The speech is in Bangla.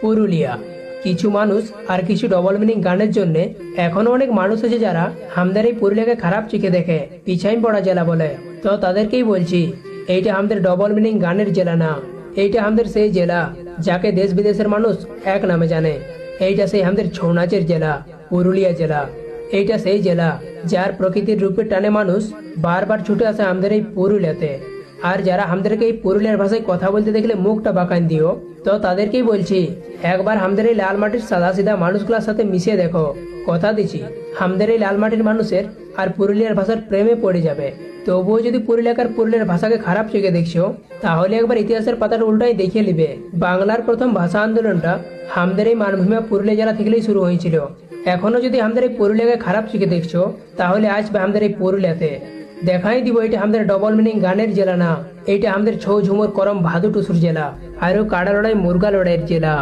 পুরুলিয়া। কিছু মানুষ আর কিছু ডবল মিনিং গানের জন্য এখনো অনেক মানুষ আছে যারা আমাদের এই পুরুলিয়াকে খারাপ চোখে দেখে পিছাইন পড়া জেলা বলে। তো তাদেরকেই বলছি, এইটা আমাদের ডবল মিনিং গানের জেলা না, এইটা আমাদের সেই জেলা যাকে দেশ বিদেশের মানুষ এক নামে জানে। এইটা সেই আমাদের ছৌ নাচের জেলা, পুরুলিয়া জেলা। এইটা সেই জেলা যার প্রকৃতির রূপে টানে মানুষ বারবার ছুটে আসে আমাদের এই পুরুলিয়াতে। আর যারা আমাদেরকে এই পুরুলিয়ার ভাষায় কথা বলতে দেখলে মুখটা বাঁকান দিও, তো তাদেরকেই বলছি একবার আমাদের এই লাল মাটির সাদা সিধা মানুষগুলোর সাথে মিশিয়ে দেখো। কথা দিচ্ছি আমাদের এই লাল মাটির মানুষের আর পুরুলিয়ার ভাষার প্রেমে পড়ে যাবে। তবুও যদি পুরুলিয়ার ভাষাকে খারাপ চোখে দেখছো, তাহলে একবার ইতিহাসের পাতাটা উল্টাই দেখিয়ে নিবে। বাংলার প্রথম ভাষা আন্দোলনটা আমাদের এই মানভূমিয়া পুরুলিয়া জেলা থেকেই শুরু হয়েছিল। এখনো যদি আমাদের এই পুরুলিয়াকে খারাপ চোখে দেখছো, তাহলে আসবে আমাদের এই পুরুলিয়াতে। দেখাই দিব এটা আমাদের ডবল মিনিং গানের জেলা না, এইটা আমাদের ছৌ ঝুমুর করম ভাদু টুসুর জেলা, আরো কাড়া লড়াই মুরগা লড়াইয়ের জেলা।